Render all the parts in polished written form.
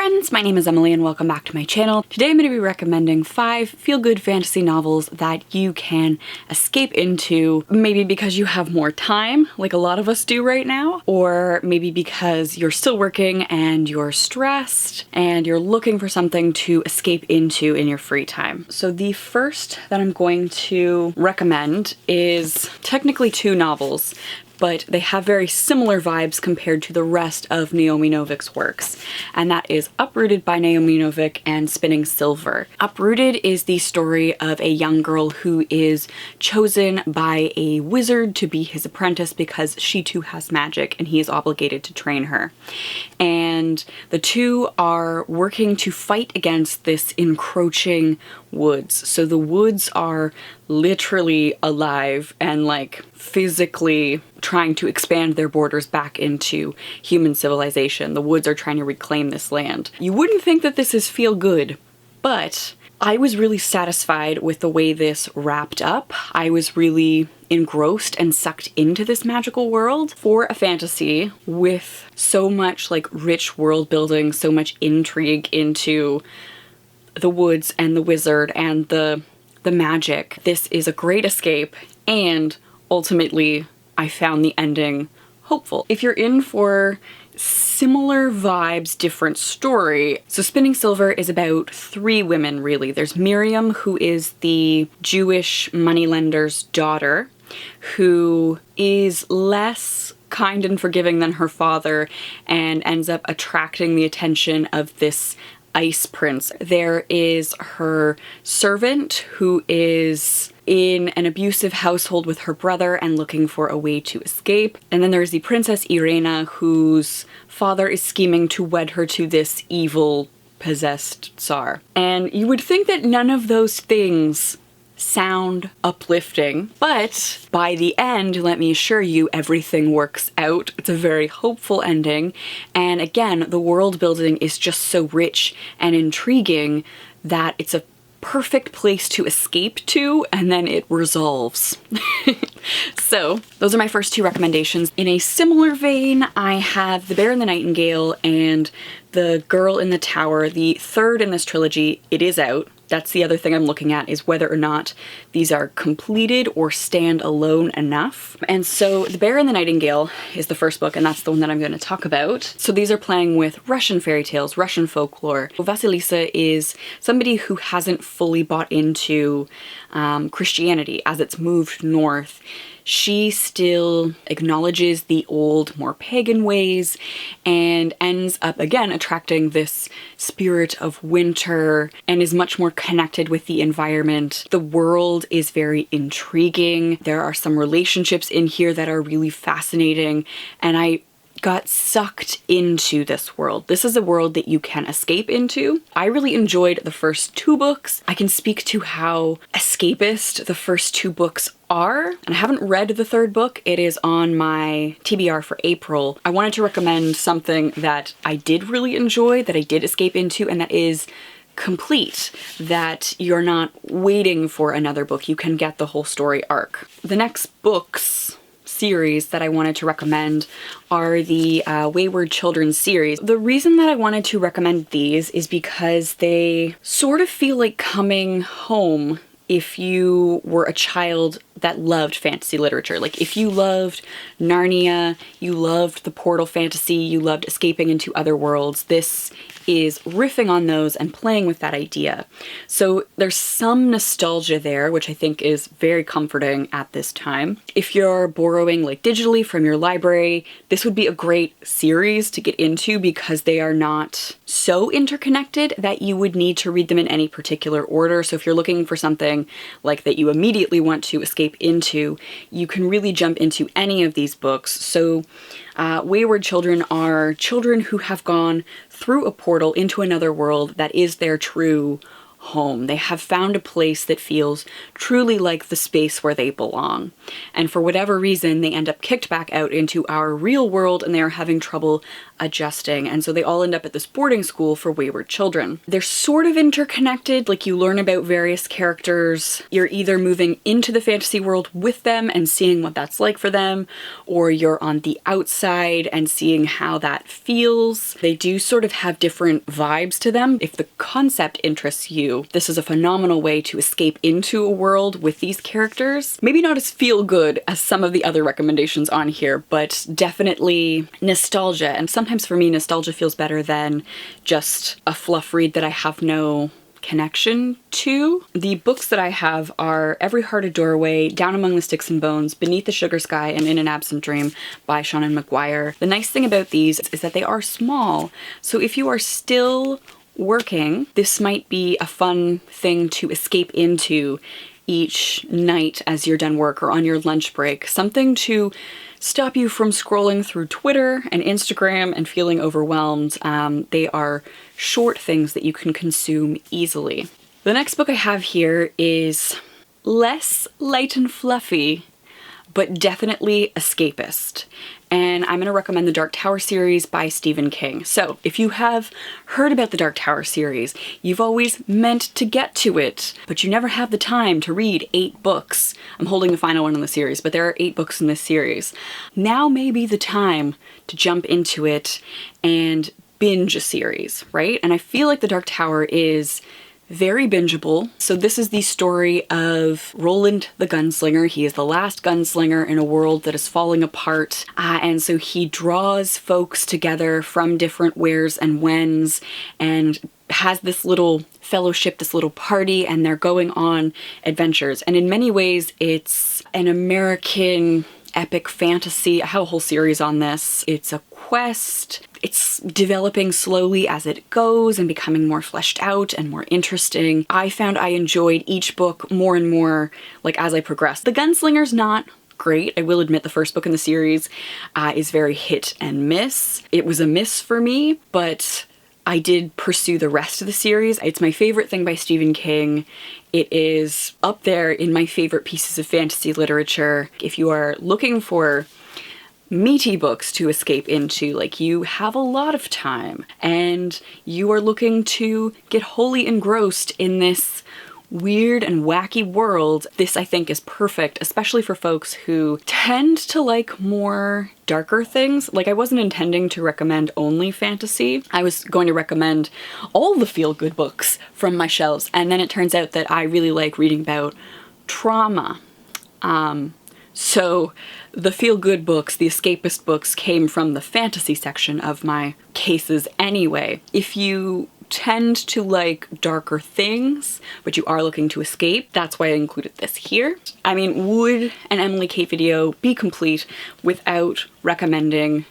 friends, my name is Emily and welcome back to my channel. Today I'm going to be recommending 5 feel-good fantasy novels that you can escape into, maybe because you have more time, like a lot of us do right now, or maybe because you're still working and you're stressed and you're looking for something to escape into in your free time. So the first that I'm going to recommend is technically 2 novels, but they have very similar vibes compared to the rest of Naomi Novik's works, and that is Uprooted by Naomi Novik and Spinning Silver. Uprooted is the story of a young girl who is chosen by a wizard to be his apprentice because she too has magic and he is obligated to train her. And the two are working to fight against this encroaching woods. So the woods are literally alive and like physically trying to expand their borders back into human civilization. The woods are trying to reclaim this land. You wouldn't think that this is feel good, but I was really satisfied with the way this wrapped up. I was really engrossed and sucked into this magical world. For a fantasy with so much like rich world building, so much intrigue into the woods and the wizard and the magic, this is a great escape, and ultimately I found the ending hopeful. If you're in for similar vibes, different story. So Spinning Silver is about 3 women really. There's Miriam, who is the Jewish moneylender's daughter, who is less kind and forgiving than her father and ends up attracting the attention of this ice prince. There is her servant, who is in an abusive household with her brother and looking for a way to escape. And then there's the Princess Irena, whose father is scheming to wed her to this evil, possessed Tsar. And you would think that none of those things sound uplifting, but by the end, let me assure you, everything works out. It's a very hopeful ending, and again, the world building is just so rich and intriguing that it's a perfect place to escape to, and then it resolves. So those are my first 2 recommendations. In a similar vein, I have The Bear and the Nightingale and The Girl in the Tower. The third in this trilogy, it is out. That's the other thing I'm looking at, is whether or not these are completed or stand alone enough. And so The Bear and the Nightingale is the first book, and that's the one that I'm going to talk about. So these are playing with Russian fairy tales, Russian folklore. Vasilisa is somebody who hasn't fully bought into Christianity as it's moved north. She still acknowledges the old, more pagan ways and ends up, again, attracting this spirit of winter and is much more connected with the environment. The world is very intriguing. There are some relationships in here that are really fascinating, and I got sucked into this world. This is a world that you can escape into. I really enjoyed the first 2 books. I can speak to how escapist the first 2 books are, and I haven't read the 3rd book. It is on my TBR for April. I wanted to recommend something that I did really enjoy, that I did escape into, and that is complete, that you're not waiting for another book. You can get the whole story arc. The next books series that I wanted to recommend are the Wayward Children series. The reason that I wanted to recommend these is because they sort of feel like coming home if you were a child that loved fantasy literature. Like if you loved Narnia, you loved the portal fantasy, you loved escaping into other worlds, this is riffing on those and playing with that idea. So there's some nostalgia there, which I think is very comforting at this time. If you're borrowing like digitally from your library, this would be a great series to get into because they are not so interconnected that you would need to read them in any particular order. So if you're looking for something like that you immediately want to escape into, you can really jump into any of these books. So Wayward Children are children who have gone through a portal into another world that is their true home. They have found a place that feels truly like the space where they belong. And for whatever reason, they end up kicked back out into our real world and they are having trouble adjusting. And so they all end up at this boarding school for wayward children. They're sort of interconnected, like you learn about various characters. You're either moving into the fantasy world with them and seeing what that's like for them, or you're on the outside and seeing how that feels. They do sort of have different vibes to them. If the concept interests you, this is a phenomenal way to escape into a world with these characters. Maybe not as feel good as some of the other recommendations on here, but definitely nostalgia. And sometimes for me, nostalgia feels better than just a fluff read that I have no connection to. The books that I have are Every Heart a Doorway, Down Among the Sticks and Bones, Beneath the Sugar Sky, and In an Absent Dream by Seanan McGuire. The nice thing about these is that they are small, so if you are still working, this might be a fun thing to escape into each night as you're done work or on your lunch break. Something to stop you from scrolling through Twitter and Instagram and feeling overwhelmed. They are short things that you can consume easily. The next book I have here is less light and fluffy, but definitely escapist. And I'm going to recommend the Dark Tower series by Stephen King. So if you have heard about the Dark Tower series, you've always meant to get to it, but you never have the time to read 8 books. I'm holding the final one in the series, but there are 8 books in this series. Now may be the time to jump into it and binge a series, right? And I feel like the Dark Tower is very bingeable. So this is the story of Roland the Gunslinger. He is the last gunslinger in a world that is falling apart. And so he draws folks together from different wheres and whens and has this little fellowship, this little party, and they're going on adventures. And in many ways, it's an American epic fantasy. I have a whole series on this. It's a quest. It's developing slowly as it goes and becoming more fleshed out and more interesting. I found I enjoyed each book more and more, like, as I progressed. The Gunslinger's not great. I will admit the first book in the series is very hit and miss. It was a miss for me, but I did pursue the rest of the series. It's my favorite thing by Stephen King. It is up there in my favorite pieces of fantasy literature. If you are looking for meaty books to escape into, like you have a lot of time and you are looking to get wholly engrossed in this weird and wacky world, this I think is perfect, especially for folks who tend to like more darker things. Like, I wasn't intending to recommend only fantasy. I was going to recommend all the feel-good books from my shelves, and then it turns out that I really like reading about trauma. So the feel-good books, the escapist books, came from the fantasy section of my cases anyway. If you tend to like darker things, but you are looking to escape, that's why I included this here. I mean, would an Emily Cait video be complete without recommending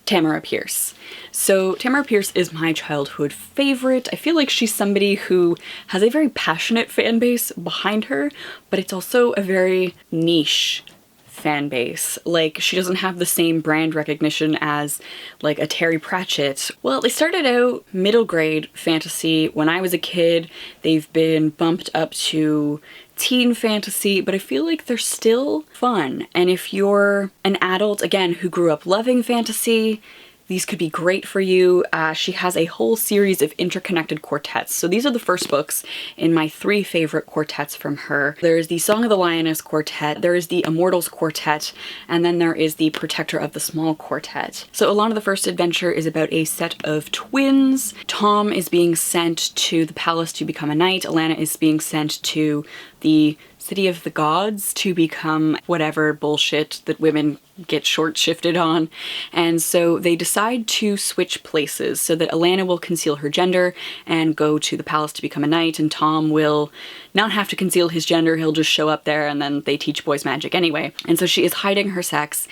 Tamara Pierce? So Tamara Pierce is my childhood favorite. I feel like she's somebody who has a very passionate fan base behind her, but it's also a very niche fan base. Like, she doesn't have the same brand recognition as like a Terry Pratchett. Well, they started out middle grade fantasy when I was a kid. They've been bumped up to teen fantasy, but I feel like they're still fun. And if you're an adult, again, who grew up loving fantasy, these could be great for you. She has a whole series of interconnected quartets. So these are the first books in my 3 favorite quartets from her. There's the Song of the Lioness quartet, there is the Immortals quartet, and then there is the Protector of the Small quartet. So Alanna, the first adventure, is about a set of twins. Tom is being sent to the palace to become a knight. Alanna is being sent to the City of the Gods to become whatever bullshit that women get short-shifted on. And so they decide to switch places so that Alanna will conceal her gender and go to the palace to become a knight, and Tom will not have to conceal his gender. He'll just show up there and then they teach boys magic anyway. And so she is hiding her sex,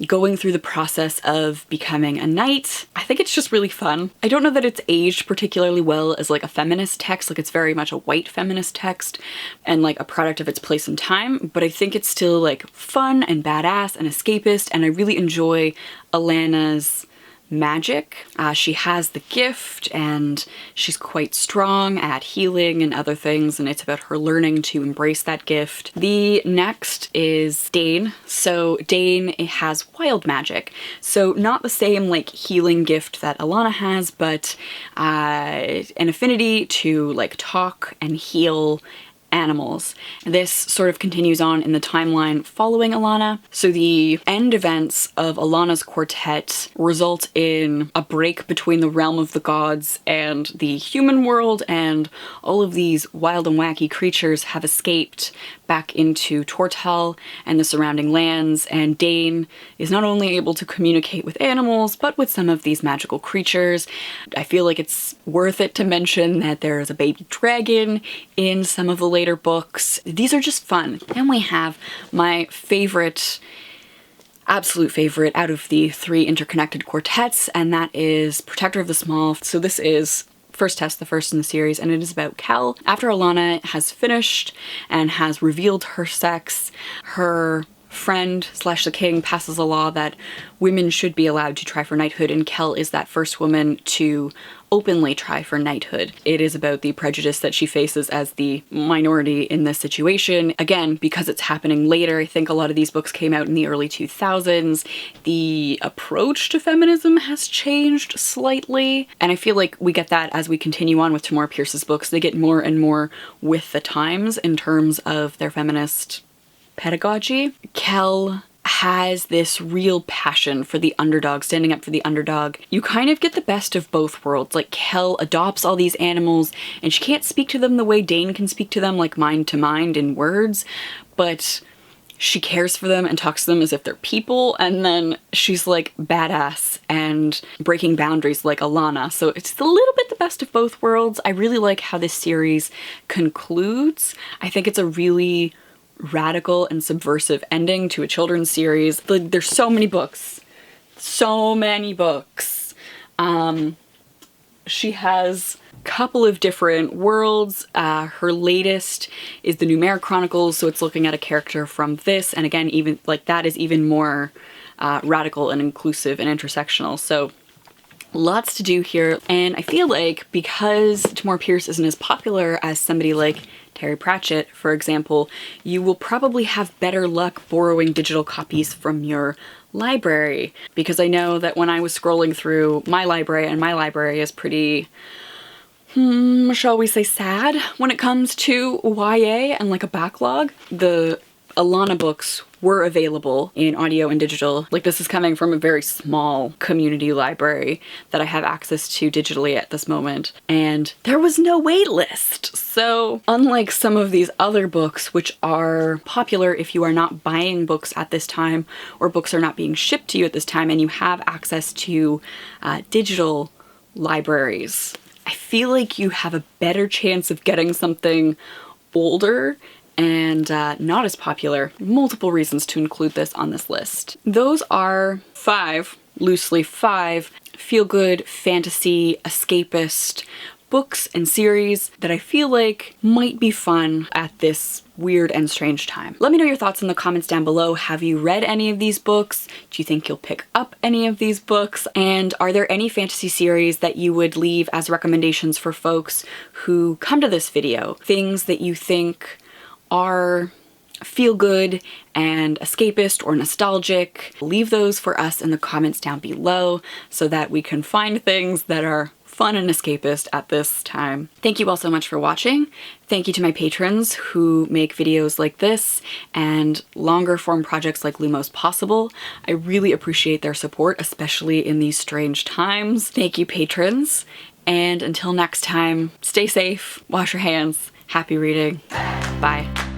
going through the process of becoming a knight. I think it's just really fun. I don't know that it's aged particularly well as like a feminist text, like it's very much a white feminist text and like a product of its place and time, but I think it's still like fun and badass and escapist, and I really enjoy Alanna's magic. She has the gift and she's quite strong at healing and other things, and it's about her learning to embrace that gift. The next is Dain. So Dain has wild magic. So not the same like healing gift that Alanna has, but an affinity to like talk and heal animals. This sort of continues on in the timeline following Alanna. So the end events of Alanna's quartet result in a break between the realm of the gods and the human world, and all of these wild and wacky creatures have escaped back into Tortel and the surrounding lands, and Dain is not only able to communicate with animals, but with some of these magical creatures. I feel like it's worth it to mention that there is a baby dragon in some of the later books. These are just fun. And we have my favorite, absolute favorite out of the 3 interconnected quartets, and that is Protector of the Small. So this is First Test, the first in the series, and it is about Kel. After Alanna has finished and has revealed her sex, her friend / the king passes a law that women should be allowed to try for knighthood, and Kel is that first woman to openly try for knighthood. It is about the prejudice that she faces as the minority in this situation. Again, because it's happening later, I think a lot of these books came out in the early 2000s, the approach to feminism has changed slightly, and I feel like we get that as we continue on with Tamara Pierce's books. They get more and more with the times in terms of their feminist pedagogy. Kel has this real passion for the underdog, standing up for the underdog. You kind of get the best of both worlds. Like, Kel adopts all these animals and she can't speak to them the way Dain can speak to them, like mind to mind in words, but she cares for them and talks to them as if they're people, and then she's like badass and breaking boundaries like Alanna. So it's a little bit the best of both worlds. I really like how this series concludes. I think it's a really radical and subversive ending to a children's series. There's so many books. So many books. She has a couple of different worlds. Her latest is the Numeric Chronicles, so it's looking at a character from this, and again, even like that is even more radical and inclusive and intersectional. So lots to do here, and I feel like because Tamara Pierce isn't as popular as somebody like Terry Pratchett, for example, you will probably have better luck borrowing digital copies from your library, because I know that when I was scrolling through my library, and my library is pretty, shall we say, sad when it comes to YA and like a backlog, the Alanna books were available in audio and digital. Like, this is coming from a very small community library that I have access to digitally at this moment, and there was no wait list. So unlike some of these other books, which are popular if you are not buying books at this time, or books are not being shipped to you at this time, and you have access to digital libraries, I feel like you have a better chance of getting something older and not as popular. Multiple reasons to include this on this list. Those are 5, loosely 5, feel-good, fantasy, escapist books and series that I feel like might be fun at this weird and strange time. Let me know your thoughts in the comments down below. Have you read any of these books? Do you think you'll pick up any of these books? And are there any fantasy series that you would leave as recommendations for folks who come to this video? Things that you think are feel good and escapist or nostalgic? Leave those for us in the comments down below so that we can find things that are fun and escapist at this time. Thank you all so much for watching. Thank you to my patrons who make videos like this and longer form projects like Lumos possible. I really appreciate their support, especially in these strange times. Thank you, patrons. And until next time, stay safe, wash your hands, happy reading. Bye.